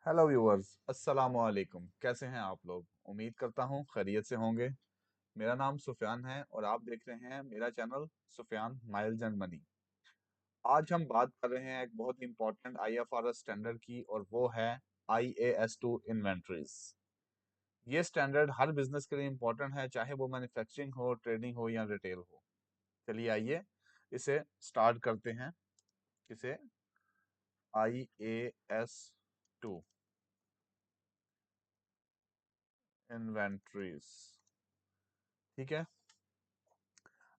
Hello viewers, अस्सलाम वालेकुम। कैसे हैं आप लोग? उम्मीद करता हूँ खैरियत से होंगे। मेरा नाम सुफियान है और आप देख रहे हैं मेरा channel Sufiyan miles and money. आज हम बात कर रहे हैं एक बहुत इंपॉर्टेंट आईएफआरएस स्टैंडर्ड की, और वो है IAS2 इन्वेंटरीज। ये स्टैंडर्ड हर बिजनेस के लिए इंपॉर्टेंट है, चाहे वो मैन्युफैक्चरिंग हो, ट्रेडिंग हो या रिटेल हो। चलिए आइए इसे स्टार्ट करते हैं। इसे IAS2 इन्वेंटरीज, ठीक है।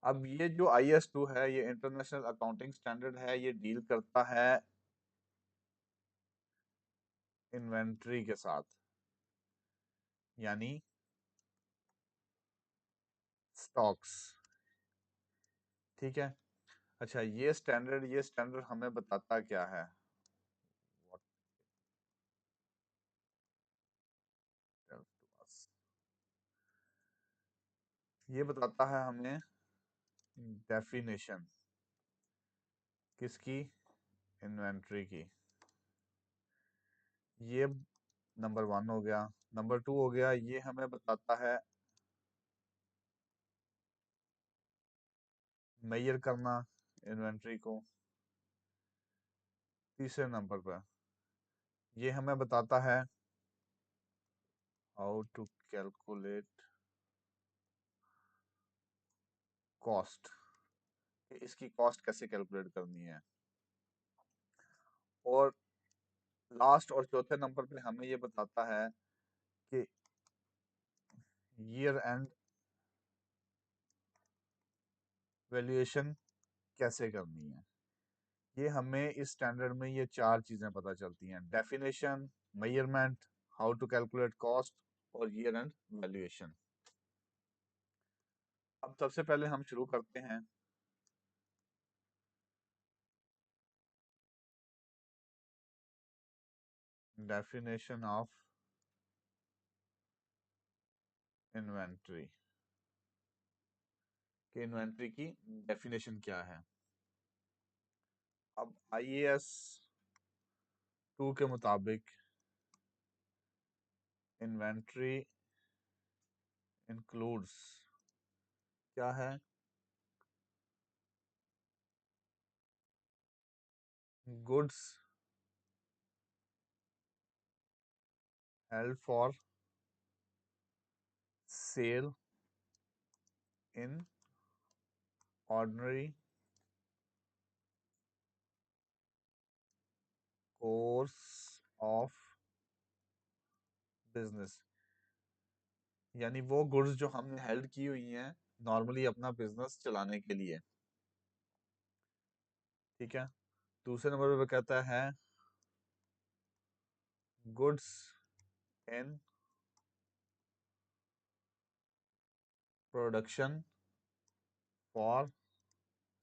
अब ये जो IS2 है, ये इंटरनेशनल अकाउंटिंग स्टैंडर्ड है। ये डील करता है इन्वेंट्री के साथ, यानी स्टॉक्स, ठीक है। अच्छा, ये स्टैंडर्ड हमें बताता क्या है? What tells to us? ये बताता है हमें डेफिनेशन किसकी? इन्वेंट्री की। ये नंबर वन हो गया। नंबर टू हो गया, ये हमें बताता है मेजर करना इन्वेंट्री को। तीसरे नंबर पर ये हमें बताता है हाउ टू कैलकुलेट कॉस्ट, इसकी कॉस्ट कैसे कैलकुलेट करनी है। और लास्ट और चौथे नंबर पे हमें ये बताता है कि ईयर एंड वैल्यूएशन कैसे करनी है। ये हमें इस स्टैंडर्ड में ये चार चीजें पता चलती हैं: definition, measurement, how to calculate cost और ईयर एंड वैल्यूएशन। अब सबसे पहले हम शुरू करते हैं डेफिनेशन ऑफ इन्वेंट्री, कि इन्वेंट्री की डेफिनेशन क्या है। अब IAS2 के मुताबिक इन्वेंट्री इंक्लूड्स क्या है? Goods held for sale in ordinary course of business, यानी वो गुड्स जो हमने हेल्ड की हुई हैं नॉर्मली अपना बिजनेस चलाने के लिए, ठीक है। दूसरे नंबर पे कहता है goods in production for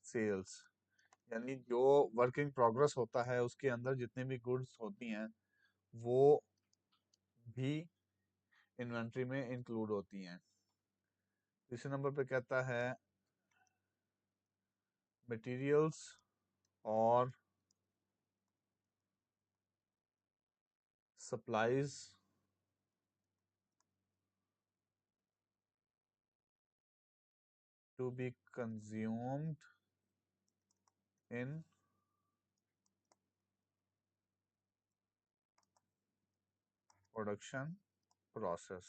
sales, यानी जो वर्क इन प्रोग्रेस होता है उसके अंदर जितनी भी गुड्स होती हैं वो भी इन्वेंट्री में इंक्लूड होती हैं। तीसरे नंबर पे कहता है मटेरियल्स और supplies to be consumed in production process,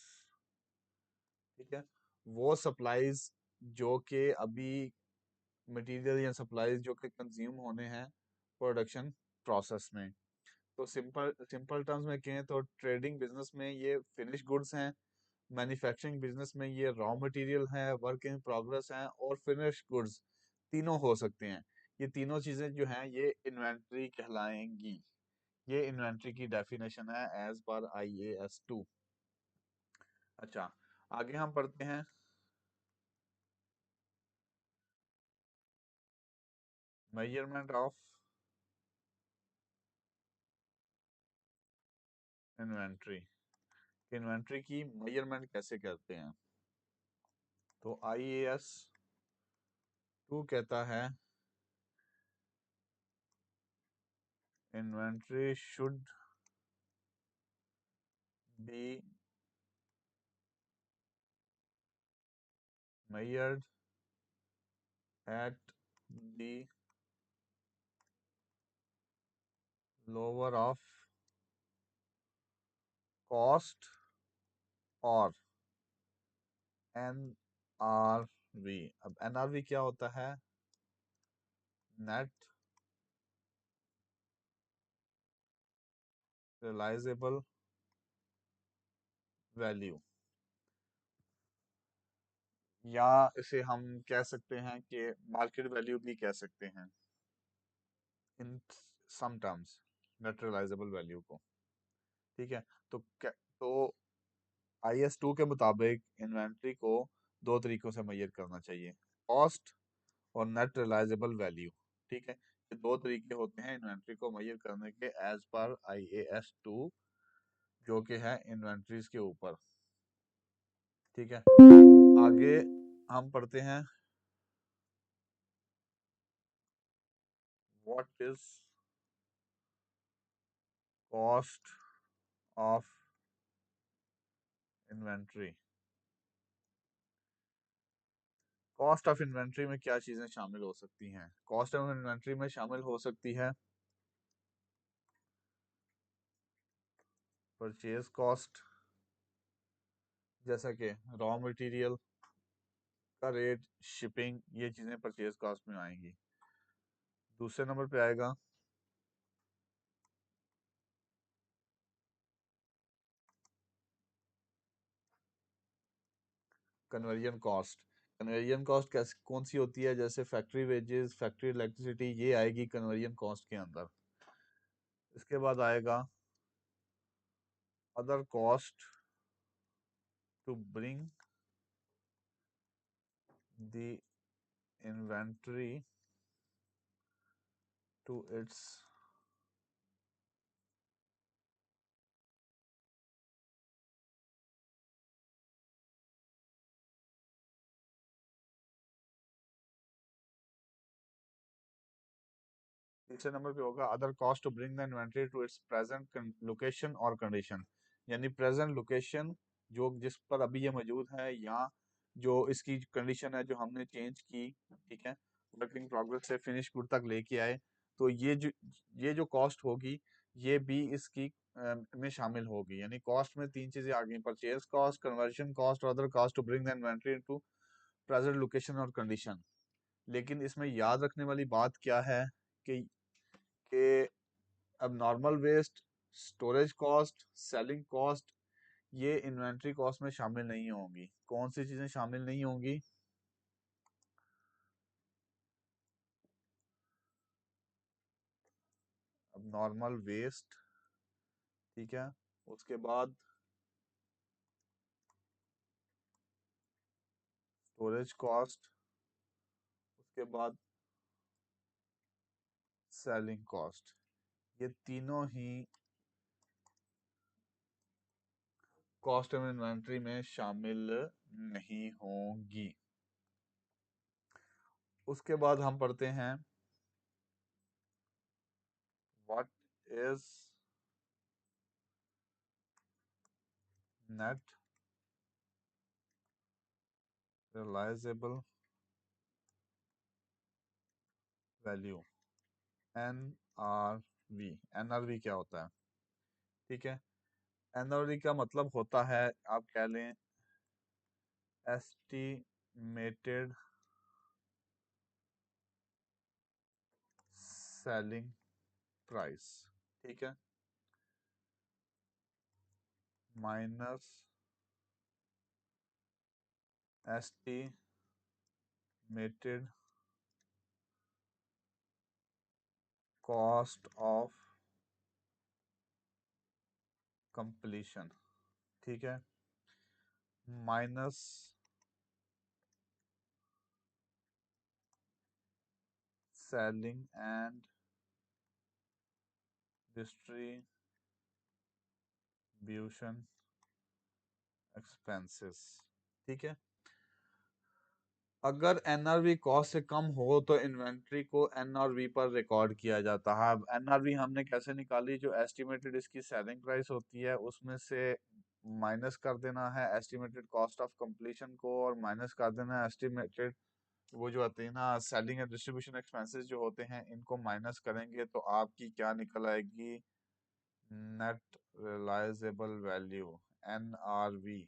ठीक है। वो सप्लाईज जो कि अभी मटेरियल या सप्लाईज जो कि कंज्यूम होने हैं प्रोडक्शन प्रोसेस में। तो सिंपल सिंपल टर्म्स में कहें तो ट्रेडिंग बिजनेस में ये फिनिश गुड्स हैं, मैन्युफैक्चरिंग बिजनेस में ये रॉ मटेरियल है, वर्क इन प्रोग्रेस हैं, और फिनिश गुड्स तीनों हो सकते हैं। ये तीनों चीजें जो हैं ये इन्वेंट्री कहलाएंगी। ये इन्वेंट्री की डेफिनेशन है एज पर IAS2। अच्छा, आगे हम पढ़ते हैं मेजरमेंट ऑफ इन्वेंट्री। इन्वेंट्री की मेजरमेंट कैसे करते हैं? तो IAS2 कहता है inventory should be measured at the lower of cost और NRV। अब NRV क्या होता है? नेट रियलाइजेबल वैल्यू, या इसे हम कह सकते हैं कि मार्केट वैल्यू भी कह सकते हैं in some terms, net realisable value को। ठीक है। तो IS2 के मुताबिक इन्वेंट्री को दो तरीकों से मेजर करना चाहिए, कॉस्ट और नेट रियलाइजेबल वैल्यू। ठीक है, ये दो तरीके होते हैं इन्वेंट्री को मेजर करने के एज पर IAS2, जो कि है इन्वेंट्रीज के ऊपर। ठीक है, आगे हम पढ़ते हैं what is cost of inventory. Cost of inventory में क्या चीजें शामिल हो सकती हैं? कॉस्ट ऑफ इन्वेंट्री में शामिल हो सकती है परचेज कॉस्ट, जैसा कि रॉ मटेरियल का रेट, शिपिंग, ये चीजें परचेज कॉस्ट में आएंगी। दूसरे नंबर पे आएगा कन्वर्जन कॉस्ट। कन्वर्जन कॉस्ट कैसे कौन सी होती है? जैसे फैक्ट्री वेजेस, फैक्ट्री इलेक्ट्रिसिटी, ये आएगी कन्वर्जन कॉस्ट के अंदर। इसके बाद आएगा other cost to bring the inventory to its तीसरे नंबर पे होगा other cost to bring the inventory to its present location और कंडीशन। यानी प्रेजेंट लोकेशन जो जिस पर अभी ये मौजूद है, या जो इसकी कंडीशन है जो हमने चेंज की। ठीक है, वर्किंग प्रोग्रेस से फिनिश गुड तक लेके आए, तो ये जो कॉस्ट होगी, ये भी इसकी में शामिल होगी। यानी कॉस्ट में तीन चीजें आ गई, परचेज कॉस्ट, कन्वर्जन कॉस्ट और other cost to bring the inventory to present location और कंडीशन। लेकिन इसमें याद रखने वाली बात क्या है कि अब normal waste, storage cost, selling cost, ये इन्वेंट्री कॉस्ट में शामिल नहीं होंगी। कौन सी चीजें शामिल नहीं होंगी? अब नॉर्मल वेस्ट, ठीक है, उसके बाद स्टोरेज कॉस्ट, उसके बाद सेलिंग कॉस्ट, ये तीनों ही कॉस्ट ऑफ इन्वेंट्री में शामिल नहीं होंगी। उसके बाद हम पढ़ते हैं what is net realisable value, NRV। NRV क्या होता है? ठीक है, NRV का मतलब होता है, आप कह लें, एस्टिमेटेड सेलिंग प्राइस। ठीक है, minus estimated cost of completion. ठीक है, minus selling and distribution expenses. ठीक है, अगर NRV कॉस्ट से कम हो तो इन्वेंट्री को NRV पर रिकॉर्ड किया जाता है। अब NRV हमने कैसे निकाली? जो एस्टिमेटेड इसकी सेलिंग प्राइस होती है उसमें से माइनस कर देना है एस्टिमेटेड कॉस्ट ऑफ कंप्लीशन को, और माइनस कर देना है एस्टिमेटेड वो जो आते हैं ना सेलिंग एंड डिस्ट्रीब्यूशन एक्सपेंसेस जो होते हैं, इनको माइनस करेंगे तो आपकी क्या निकल आएगी, नेट रिलाइजेबल वैल्यू, NRV।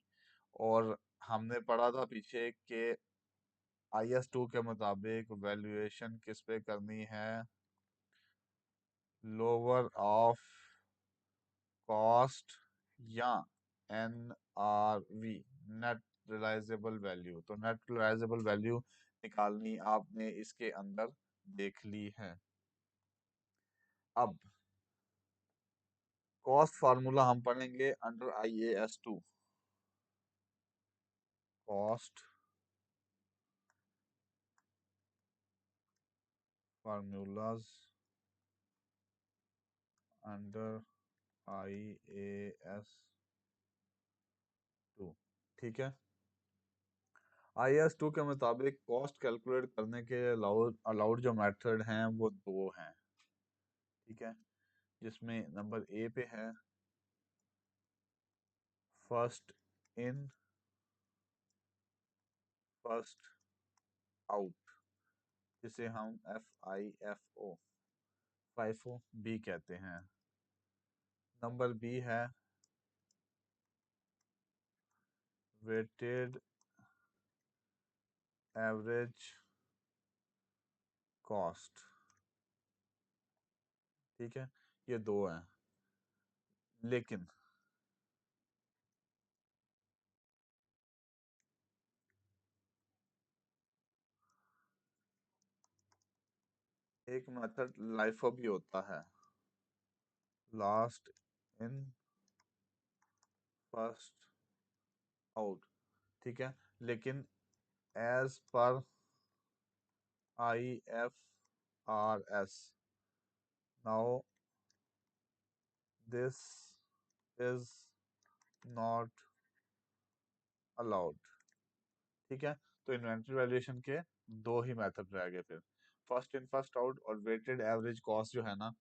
और हमने पढ़ा था पीछे कि IS2 के मुताबिक वैल्यूएशन किस पे करनी है, लोअर ऑफ कॉस्ट या NRV, नेट रिलाइजेबल वैल्यू। तो नेट रिलाइजेबल वैल्यू निकालनी आपने इसके अंदर देख ली है। अब कॉस्ट फार्मूला हम पढ़ेंगे under IAS2। Cost formulas under IAS2। ठीक है, IAS2 के मुताबिक कॉस्ट कैलकुलेट करने के अलाउड अलाउड जो मेथड हैं वो दो हैं। ठीक है, जिसमें नंबर ए पे है फर्स्ट इन फर्स्ट आउट, जिसे हम FIFO बी कहते हैं। नंबर बी है वेटेड एवरेज कॉस्ट। ठीक है, ये दो हैं, लेकिन एक मेथड लाइफो भी होता है, लास्ट इन फर्स्ट आउट। ठीक है, लेकिन as per IFRS now this is not allowed. ठीक है, तो इन्वेंट्री वैल्यूएशन के दो ही मेथड रह गए फिर, फर्स्ट इन फर्स्ट आउट और वेटेड एवरेज कॉस्ट जो है ना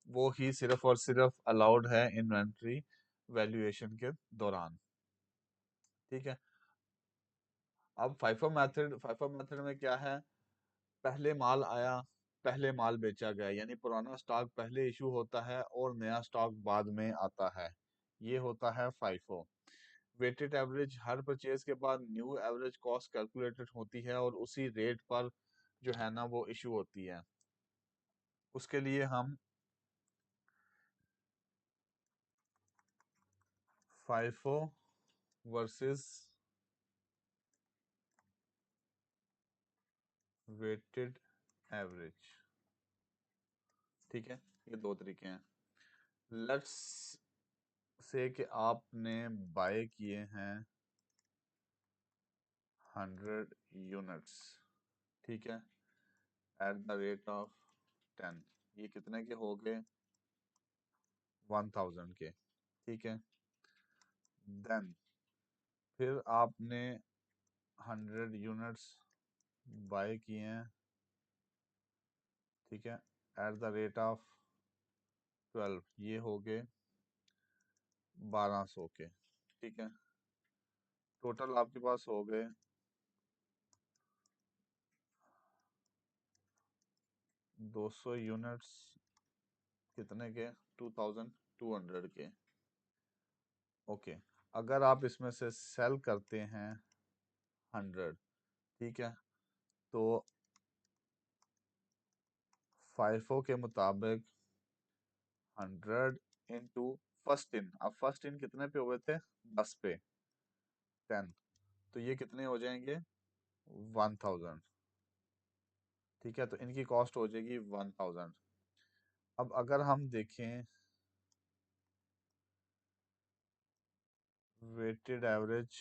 वो ही सिर्फ और सिर्फ अलाउड है इन्वेंट्री वैल्यूएशन के दौरान। ठीक है, अब फाइफो मेथड में क्या है, पहले माल आया, पहले माल बेचा गया, यानी पुराना स्टॉक पहले इशू होता है और नया स्टॉक बाद में आता है, ये होता है फाइफो। वेटेड एवरेज, हर परचेज के बाद न्यू एवरेज कॉस्ट कैलकुलेटेड होती है और उसी रेट पर जो है ना वो इशू होती है। उसके लिए हम फाइफो वर्सेस वेटेड एवरेज। ठीक है, ये दो तरीके हैं। लेट्स से कि आपने बाय किए हैं 100 यूनिट्स। ठीक है, एट द रेट ऑफ 10, ये कितने के हो गए, 1000 के। ठीक है, देन फिर आपने 100 यूनिट्स बाय किए हैं। ठीक है, एट द रेट ऑफ 12, ये हो गए 1200 के। ठीक है, टोटल आपके पास हो गए 200 यूनिट्स, कितने के, 2200 के। ओके, अगर आप इसमें से सेल करते हैं 100, ठीक है, तो फाइफो के मुताबिक 100 इंटू फर्स्ट इन, अब फर्स्ट इन कितने पे हुए थे, 10 पे, 10, तो ये कितने हो जाएंगे, 1000। ठीक है, तो इनकी कॉस्ट हो जाएगी 1000। अब अगर हम देखें वेटेड एवरेज,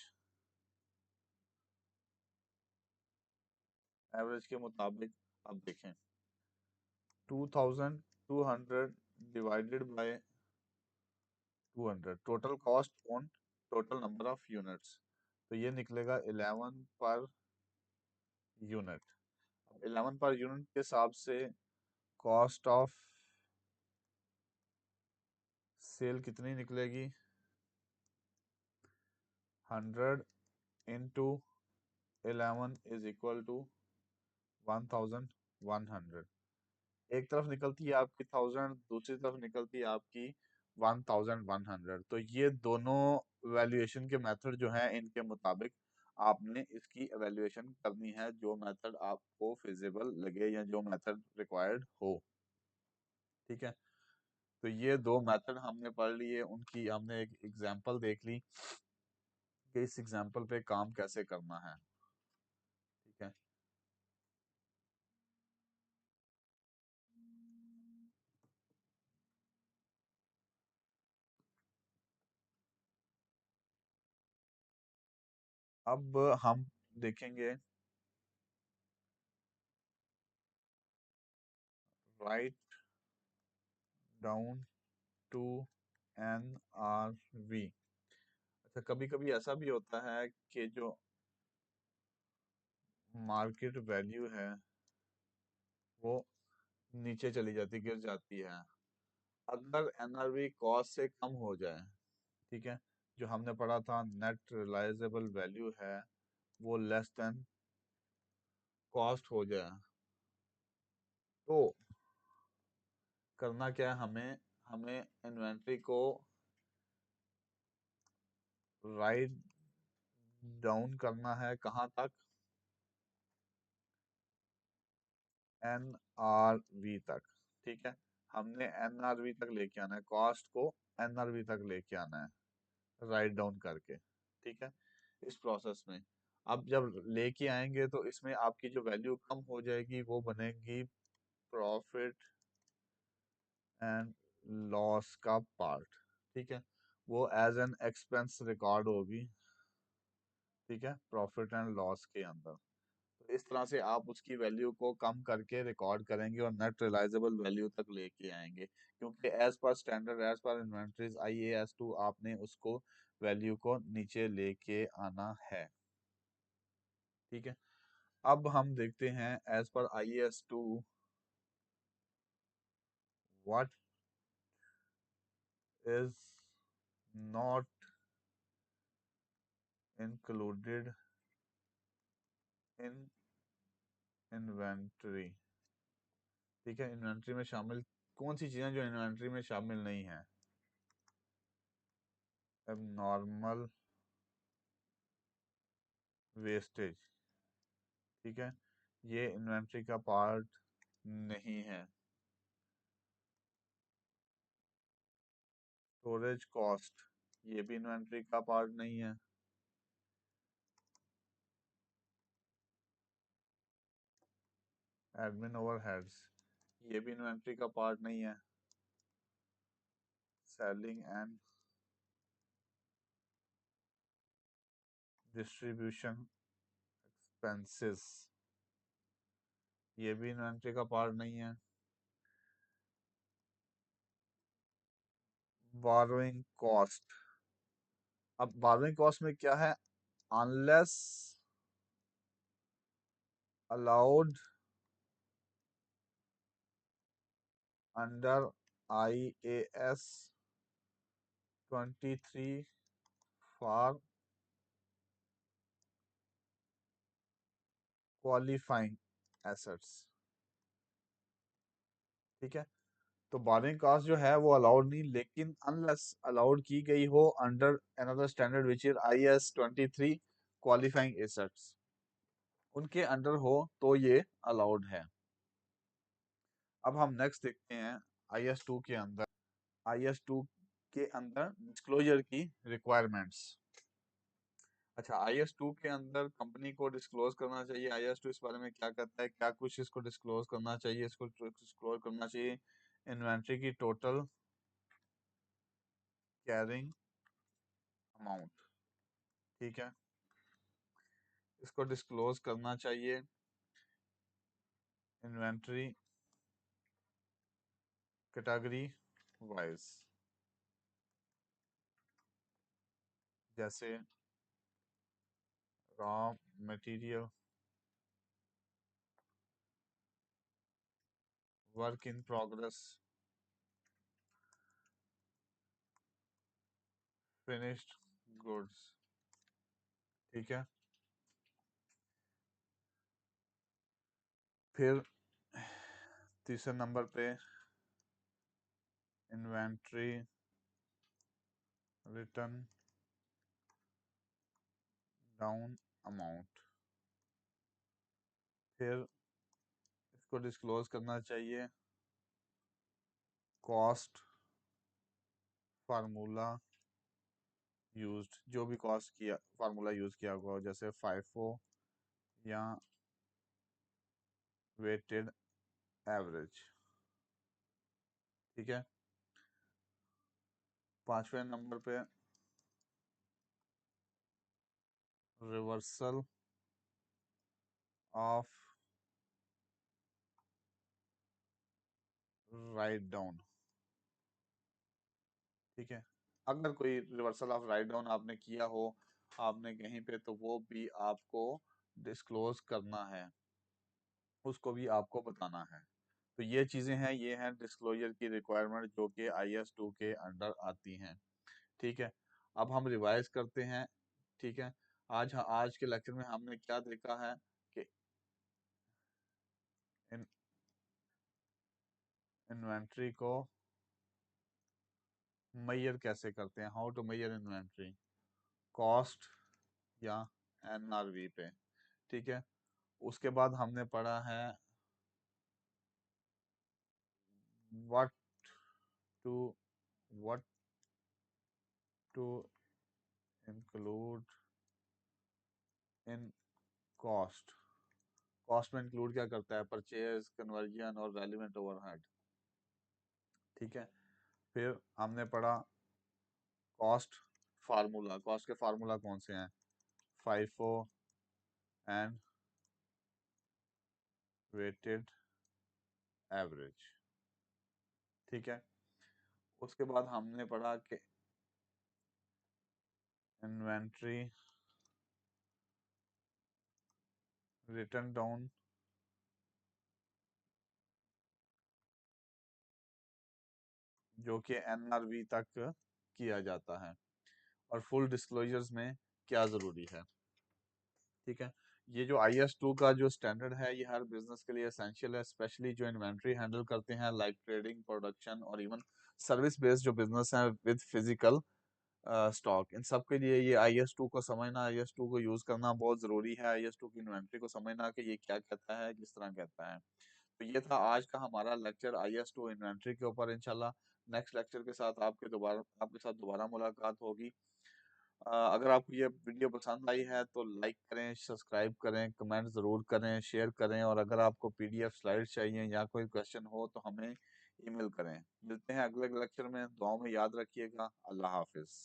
एवरेज के मुताबिक, अब देखें 2200 divided by 200 total cost on total number of units, तो ये निकलेगा 11 पर यूनिट। 11 पर यूनिट के हिसाब से कॉस्ट ऑफ सेल कितनी निकलेगी, 100 इंटू 11 इज इक्वल टू 1100। एक तरफ निकलती है आपकी 1000, दूसरी तरफ निकलती है आपकी 1100। तो ये दोनों वैल्यूएशन के मेथड जो हैं इनके मुताबिक आपने इसकी एवेल्युएशन करनी है, जो मेथड आपको फिजिबल लगे या जो मेथड रिक्वायर्ड हो। ठीक है, तो ये दो मेथड हमने पढ़ लिए, उनकी हमने एक एग्जांपल देख ली कि इस एग्जांपल पे काम कैसे करना है। ठीक है, अब हम देखेंगे राइट डाउन टू NRV। अच्छा, कभी कभी ऐसा भी होता है कि जो मार्केट वैल्यू है वो नीचे चली जाती, गिर जाती है। अगर NRV कॉस्ट से कम हो जाए, ठीक है, जो हमने पढ़ा था नेट रिलाइजेबल वैल्यू है वो लेस देन कॉस्ट हो जाए, तो करना क्या है हमें, हमें इन्वेंट्री को राइट डाउन करना है कहाँ तक, NRV तक। ठीक है, हमने NRV तक लेके आना है, कॉस्ट को NRV तक लेके आना है राइट डाउन करके। ठीक है, इस प्रोसेस में अब जब लेके आएंगे तो इसमें आपकी जो वैल्यू कम हो जाएगी वो बनेगी प्रॉफिट एंड लॉस का पार्ट। ठीक है, वो एज एन एक्सपेंस रिकॉर्ड होगी। ठीक है, प्रॉफिट एंड लॉस के अंदर। तो इस तरह से आप उसकी वैल्यू को कम करके रिकॉर्ड करेंगे और नेट रिलाइजेबल वैल्यू तक लेके आएंगे, क्योंकि as per standard, as per inventories IAS 2 आपने उसको वैल्यू को नीचे लेके आना है। ठीक है, अब हम देखते हैं as per IAS 2 what is not included in inventory. ठीक है, इन्वेंट्री में शामिल कौन सी चीजें जो इन्वेंट्री में शामिल नहीं है। Abnormal wastage. ठीक है, ये इन्वेंट्री का पार्ट नहीं है। स्टोरेज कॉस्ट, ये भी इन्वेंट्री का पार्ट नहीं है। एडमिन ओवरहेड्स, ये भी इन्वेंट्री का पार्ट नहीं है। सेलिंग एंड डिस्ट्रीब्यूशन एक्सपेंसेस, ये भी इन्वेंट्री का पार्ट नहीं है। बोरोइंग कॉस्ट, अब बोरोइंग कॉस्ट में क्या है, unless allowed under IAS 23 for qualifying assets. ठीक है, तो बोरिंग कॉस्ट जो है वो अलाउड नहीं, लेकिन अनलेस अलाउड की गई हो under another standard which is IAS 23 qualifying assets, उनके अंडर हो तो ये अलाउड है। अब हम नेक्स्ट देखते हैं IAS 2 के अंदर डिस्क्लोजर की रिक्वायरमेंट्स। अच्छा, IAS 2 के अंदर कंपनी को डिस्क्लोज करना चाहिए। IAS 2 इस बारे में क्या कहता है, क्या कुछ इसको डिस्क्लोज करना चाहिए, इसको डिस्क्लोज करना चाहिए इन्वेंट्री की टोटल कैरिंग अमाउंट। ठीक है, इसको डिस्क्लोज करना चाहिए इन्वेंट्री कैटेगरी वाइज, जैसे raw material, work in progress, finished goods. ठीक है। फिर तीसरे नंबर पे इन्वेंट्री रिटर्न डाउन अमाउंट। फिर इसको डिस्क्लोज करना चाहिए कॉस्ट फार्मूला यूज्ड, जो भी कॉस्ट किया फार्मूला यूज किया हुआ हो, जैसे फाइफो या वेटेड एवरेज। ठीक है। पांचवें नंबर पे रिवर्सल ऑफ राइट डाउन। ठीक है। अगर कोई रिवर्सल ऑफ राइट डाउन आपने किया हो आपने कहीं पे, तो वो भी आपको डिस्क्लोज करना है, उसको भी आपको बताना है। तो ये चीज़ें हैं, ये हैं डिस्क्लोजर की रिक्वायरमेंट जो कि IS 2 के अंडर आती हैं। ठीक है। अब हम रिवाइज करते हैं। ठीक है। आज के लेक्चर में हमने क्या देखा है कि इन इन्वेंट्री को मेजर कैसे करते हैं, how to measure inventory, cost या NRV पे। ठीक है। उसके बाद हमने पढ़ा है what to what to include in cost. Cost में इंक्लूड क्या करता है, परचेज, कन्वर्जन और रेलिवेंट ओवरहेड। ठीक है। फिर हमने पढ़ा कॉस्ट फार्मूला। कॉस्ट के फार्मूला कौन से हैं, फाइफो एंड वेटेड एवरेज। ठीक है। उसके बाद हमने पढ़ा कि इन्वेंट्री रिटर्न डाउन जो कि NRV तक किया जाता है, और फुल डिस्क्लोजर्स में क्या ज़रूरी है। ठीक है। ये जो IS 2 का जो स्टैंडर्ड है ये हर बिजनेस के लिए एसेंशियल है, स्पेशली जो इन्वेंट्री हैंडल करते हैं लाइक ट्रेडिंग, प्रोडक्शन और इवन सर्विस बेस्ड जो बिजनेस है विद फिजिकल स्टॉक। इन सब के लिए ये IS 2 को समझना, IS 2 को यूज करना बहुत जरूरी है। IS 2 की इन्वेंट्री को समझना कि ये क्या कहता है, किस तरह कहता है। तो ये था आज का हमारा लेक्चर IS 2 इन्वेंट्री के ऊपर। इंशाल्लाह नेक्स्ट लेक्चर के साथ आपके साथ दोबारा मुलाकात होगी। अगर आपको ये वीडियो पसंद आई है तो लाइक करें, सब्सक्राइब करें, कमेंट ज़रूर करें, शेयर करें, और अगर आपको PDF स्लाइड चाहिए या कोई क्वेश्चन हो तो हमें ईमेल करें। मिलते हैं अगले लेक्चर में, दुआओं में याद रखिएगा। अल्लाह हाफिज़।